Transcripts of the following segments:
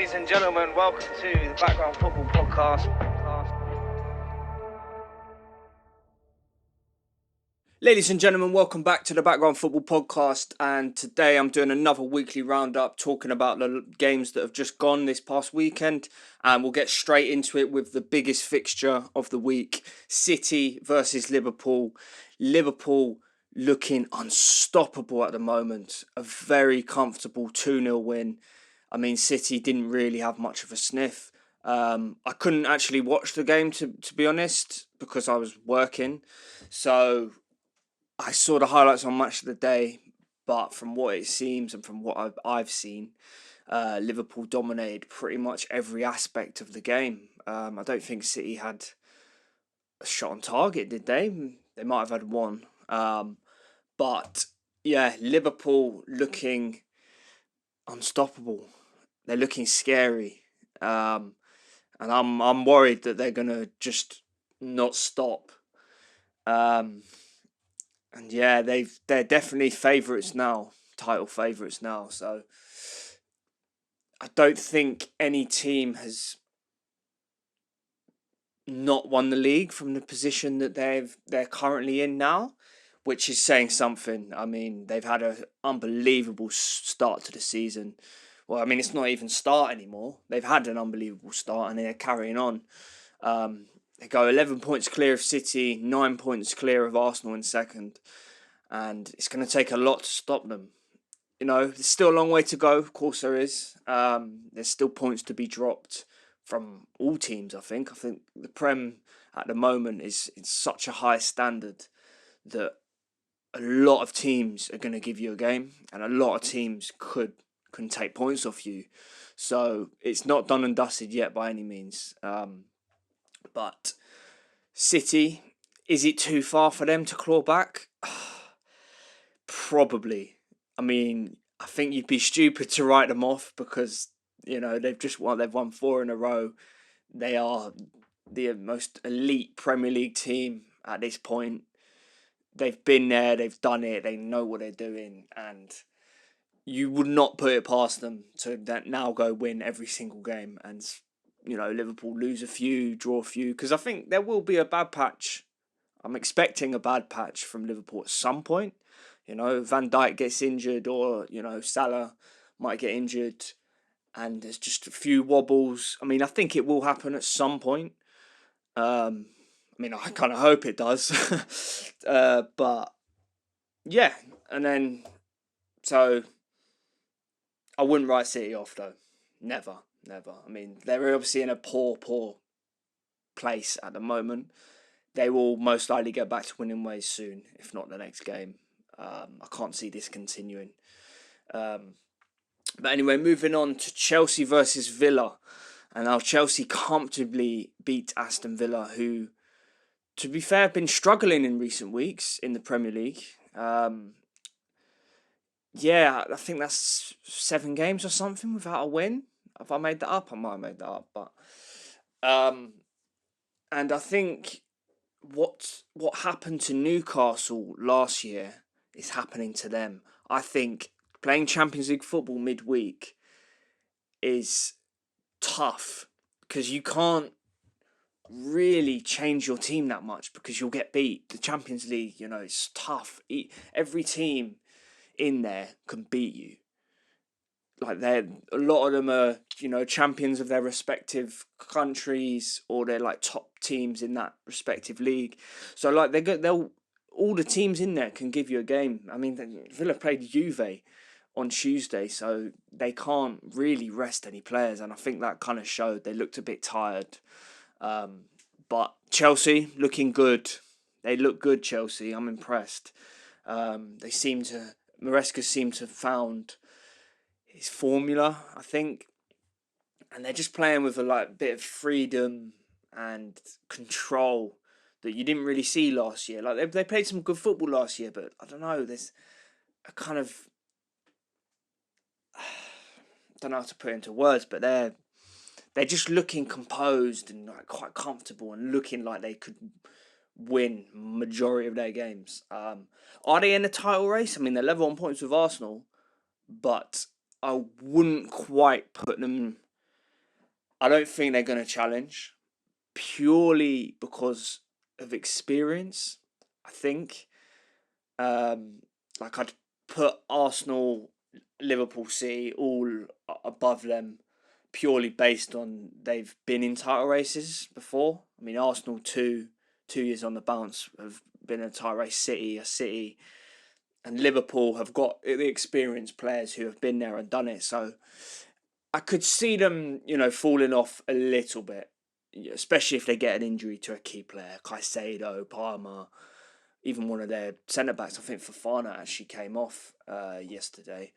Ladies and gentlemen, welcome to the Background Football Podcast. Ladies and gentlemen, welcome back to the Background Football Podcast, and today I'm doing another weekly roundup talking about the games that have just gone this past weekend, and we'll get straight into it with the biggest fixture of the week, City versus Liverpool. Liverpool looking unstoppable at the moment, a very comfortable 2-0 win. I mean, City didn't really have much of a sniff. I couldn't actually watch the game, to be honest, because I was working, so I saw the highlights on Match of the Day, but from what it seems and from what I've seen, Liverpool dominated pretty much every aspect of the game. I don't think City had a shot on target, did they? They might have had one. But yeah, Liverpool looking unstoppable. They're looking scary. And I'm worried that they're gonna just not stop. And yeah, they're definitely favourites now, title favourites now. So I don't think any team has not won the league from the position that they're currently in now, which is saying something. I mean, they've had an unbelievable start to the season. Well, I mean, it's not even start anymore. They've had an unbelievable start and they're carrying on. They go 11 points clear of City, 9 points clear of Arsenal in second. And it's going to take a lot to stop them. You know, there's still a long way to go. Of course there is. There's still points to be dropped from all teams, I think. I think the Prem at the moment is such a high standard that a lot of teams are going to give you a game and a lot of teams can take points off you. So it's not done and dusted yet by any means. But City, is it too far for them to claw back? Probably. I mean, I think you'd be stupid to write them off because, you know, they've won 4 in a row. They are the most elite Premier League team at this point. They've been there, they've done it, they know what they're doing, and you would not put it past them to now go win every single game and, you know, Liverpool lose a few, draw a few, because I think there will be a bad patch. I'm expecting a bad patch from Liverpool at some point. You know, Van Dijk gets injured or, you know, Salah might get injured and there's just a few wobbles. I mean, I think it will happen at some point. I mean, I kind of hope it does. But, yeah. And then, so, I wouldn't write City off, though. Never. I mean, they're obviously in a poor place at the moment. They will most likely get back to winning ways soon, if not the next game. I can't see this continuing. But anyway, moving on to Chelsea versus Villa. And now Chelsea comfortably beat Aston Villa, who, to be fair, have been struggling in recent weeks in the Premier League. Yeah, I think that's 7 games or something without a win. Have I made that up? I might have made that up. But and I think what happened to Newcastle last year is happening to them. I think playing Champions League football midweek is tough because you can't really change your team that much because you'll get beat. The Champions League, you know, it's tough. Every team in there can beat you. Like a lot of them are, you know, champions of their respective countries, or they're like top teams in that respective league. So like they'll all the teams in there can give you a game. I mean, Villa played Juve on Tuesday, so they can't really rest any players, and I think that kind of showed. They looked a bit tired, but Chelsea looking good. They look good, Chelsea. I'm impressed. Maresca seemed to have found his formula, I think, and they're just playing with a bit of freedom and control that you didn't really see last year. Like they played some good football last year, but I don't know. There's a kind of I don't know how to put it into words, but they're just looking composed and like quite comfortable and looking like they could win majority of their games. Are they in a title race? I mean, they're level on points with Arsenal, but I wouldn't quite put them I don't think they're going to challenge purely because of experience. I think, like I'd put Arsenal, Liverpool, City all above them purely based on they've been in title races before. I mean, Arsenal 2 years on the bounce have been in a title race. City, and Liverpool have got the experienced players who have been there and done it. So I could see them, falling off a little bit, especially if they get an injury to a key player, Caicedo, Palmer, even one of their centre backs. I think Fofana actually came off yesterday.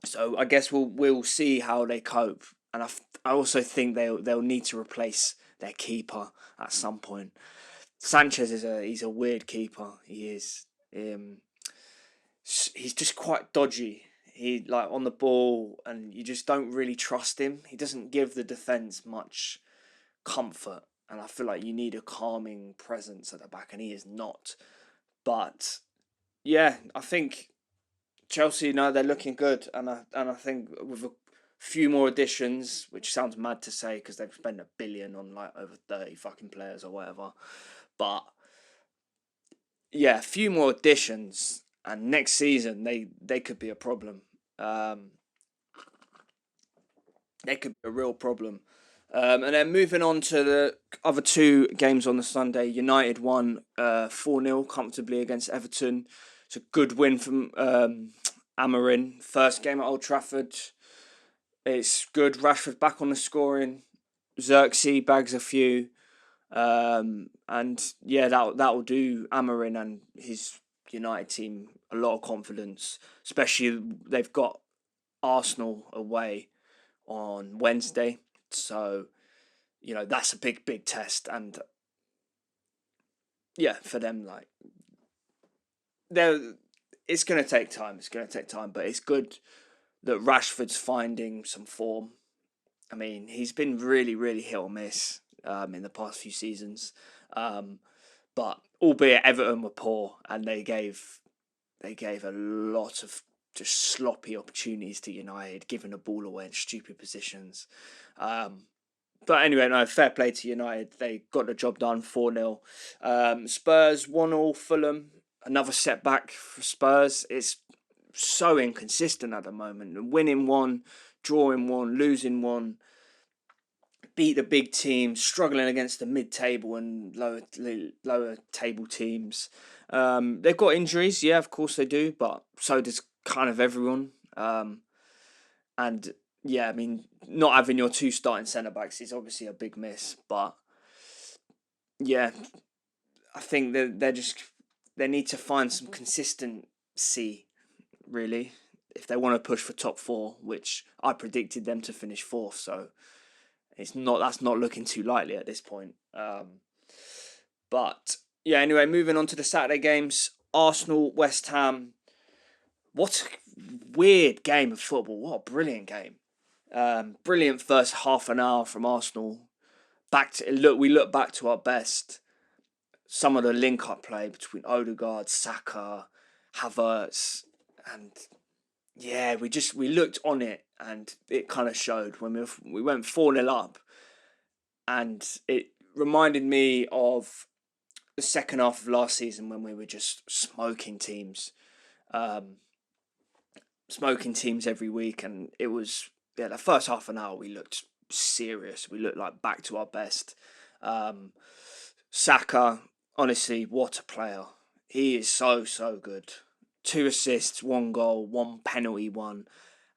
So I guess we'll see how they cope, and I also think they'll need to replace their keeper at some point. Sanchez he's a weird keeper. He is. He's just quite dodgy. He like on the ball, and you just don't really trust him. He doesn't give the defense much comfort, and I feel like you need a calming presence at the back, and he is not. But yeah, I think Chelsea, no, they're looking good, and I think with a few more additions, which sounds mad to say because they've spent $1 billion on like over 30 fucking players or whatever, but yeah, a few more additions, and next season they could be a problem. They could be a real problem. And then moving on to the other two games on the Sunday, United won 4-0 comfortably against Everton. It's a good win from Amorim. First game at Old Trafford. It's good. Rashford back on the scoring. Xerxes bags a few. And yeah, that will do Amorim and his United team a lot of confidence. Especially they've got Arsenal away on Wednesday. So, that's a big test. And yeah, for them, like, it's going to take time. It's going to take time, but it's good that Rashford's finding some form. I mean, he's been really, really hit or miss in the past few seasons. But albeit Everton were poor and they gave a lot of just sloppy opportunities to United, giving the ball away in stupid positions. But anyway, no, fair play to United. They got the job done, 4-0. Spurs 1-0 Fulham. Another setback for Spurs. It's so inconsistent at the moment. Winning one, drawing one, losing one. Beat the big teams, struggling against the mid-table and lower table teams. They've got injuries, yeah, of course they do, but so does kind of everyone. And yeah, I mean, not having your two starting centre backs is obviously a big miss, but yeah, I think they need to find some consistency, really, if they want to push for top four, which I predicted them to finish fourth, so that's not looking too likely at this point. But yeah, anyway, moving on to the Saturday games. Arsenal, West Ham. What a weird game of football. What a brilliant game. Brilliant first half an hour from Arsenal. We look back to our best. Some of the link-up play between Odegaard, Saka, Havertz, and yeah, we looked on it, and it kind of showed when we went 4-0 up, and it reminded me of the second half of last season when we were just smoking teams every week, and it was the first half an hour we looked serious. We looked like back to our best. Saka, honestly, what a player! He is so good. 2 assists, 1 goal, 1 penalty, 1.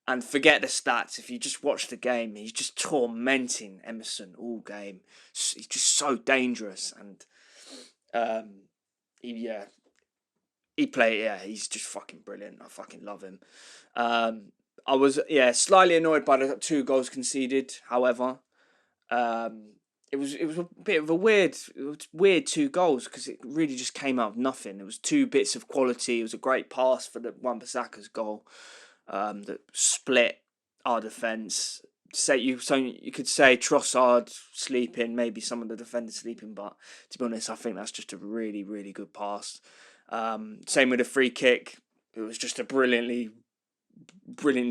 And forget the stats. If you just watch the game, he's just tormenting Emerson all game. He's just so dangerous, and he's just fucking brilliant. I fucking love him. I was slightly annoyed by the 2 goals conceded. However, it was a bit of a weird 2 goals because it really just came out of nothing. It was 2 bits of quality. It was a great pass for the Wan-Bissaka's goal that split our defence. You could say Trossard sleeping, maybe some of the defenders sleeping, but to be honest, I think that's just a really, really good pass. Same with the free kick. It was just a brilliantly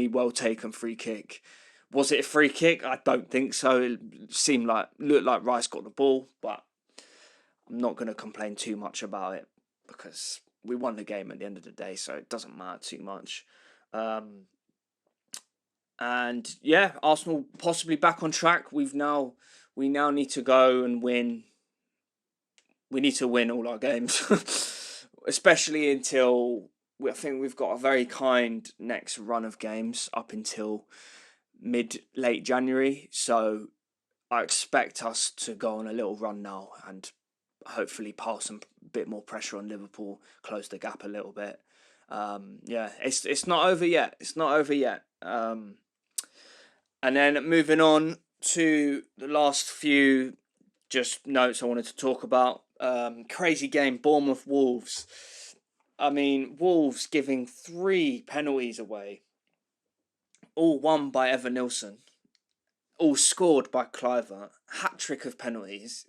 well taken free kick. Was it a free kick? I don't think so. It looked like Rice got the ball, but I'm not going to complain too much about it because we won the game at the end of the day, so it doesn't matter too much. And yeah, Arsenal possibly back on track. We now need to go and win. We need to win all our games, especially until I think we've got a very kind next run of games up until late January. So I expect us to go on a little run now and hopefully pass some bit more pressure on Liverpool, close the gap a little bit. It's not over yet. It's not over yet. And then moving on to the last few just notes I wanted to talk about. Crazy game, Bournemouth Wolves. I mean, Wolves giving 3 penalties away, all won by Evan Nilsson, all scored by Cliver. Hat-trick of penalties.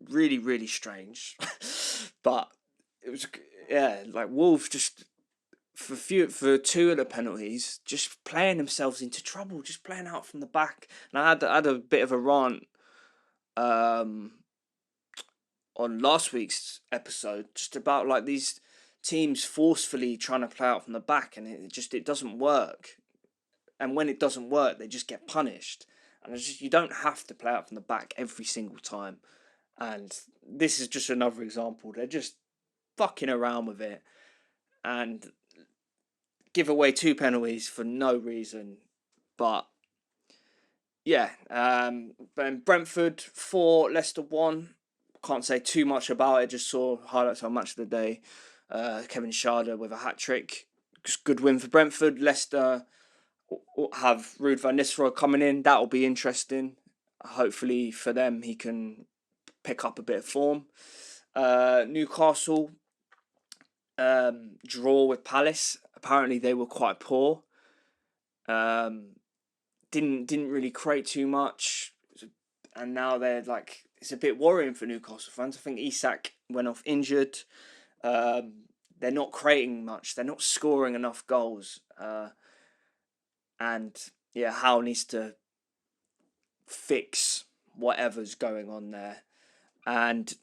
Really, really strange. But it was, like Wolves just, for 2 of the penalties, just playing themselves into trouble, just playing out from the back. And I had a bit of a rant on last week's episode just about like these teams forcefully trying to play out from the back, and it doesn't work. And when it doesn't work, they just get punished. And you don't have to play out from the back every single time. And this is just another example. They're just fucking around with it and give away 2 penalties for no reason. But yeah, Brentford 4, Leicester 1. Can't say too much about it. Just saw highlights on Match of the Day. Kevin Schade with a hat-trick. Just good win for Brentford. Leicester have Ruud van Nistelrooy coming in. That'll be interesting. Hopefully for them he can pick up a bit of form. Newcastle draw with Palace. Apparently they were quite poor. Didn't really create too much, and now they're like, it's a bit worrying for Newcastle fans. I think Isak went off injured. They're not creating much. They're not scoring enough goals. And yeah, Howe needs to fix whatever's going on there. And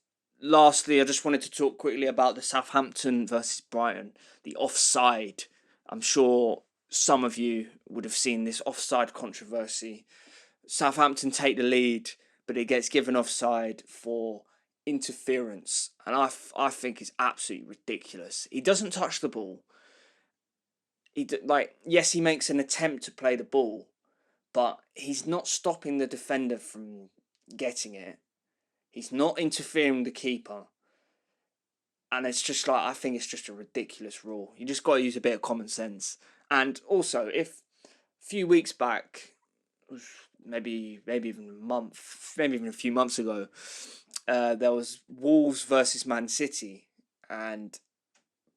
lastly, I just wanted to talk quickly about the Southampton versus Brighton, the offside. I'm sure some of you would have seen this offside controversy. Southampton take the lead, but it gets given offside for interference. And I think it's absolutely ridiculous. He doesn't touch the ball. Yes, he makes an attempt to play the ball, but he's not stopping the defender from getting it. He's not interfering with the keeper. And it's just like, I think it's just a ridiculous rule. You just got to use a bit of common sense. And also, if a few weeks back, maybe even a few months ago, there was Wolves versus Man City, and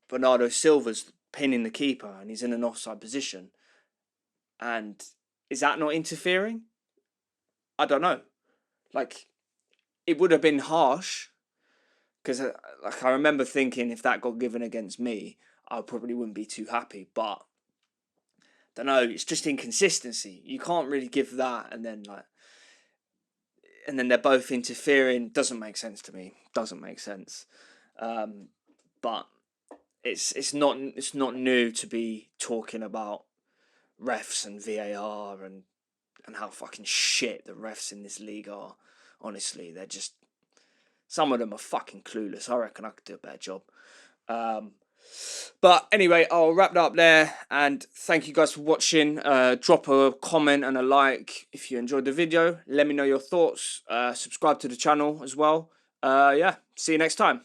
Bernardo Silva's pinning the keeper, and he's in an offside position. And is that not interfering? I don't know. Like, it would have been harsh, because I remember thinking if that got given against me, I probably wouldn't be too happy. But don't know. It's just inconsistency. You can't really give that, and then they're both interfering. Doesn't make sense to me. Doesn't make sense. But it's not new to be talking about refs and VAR and how fucking shit the refs in this league are. Honestly, they're just, some of them are fucking clueless. I reckon I could do a better job. But anyway, I'll wrap that up there, and thank you guys for watching. Drop a comment and a like if you enjoyed the video. Let me know your thoughts. Subscribe to the channel as well. See you next time.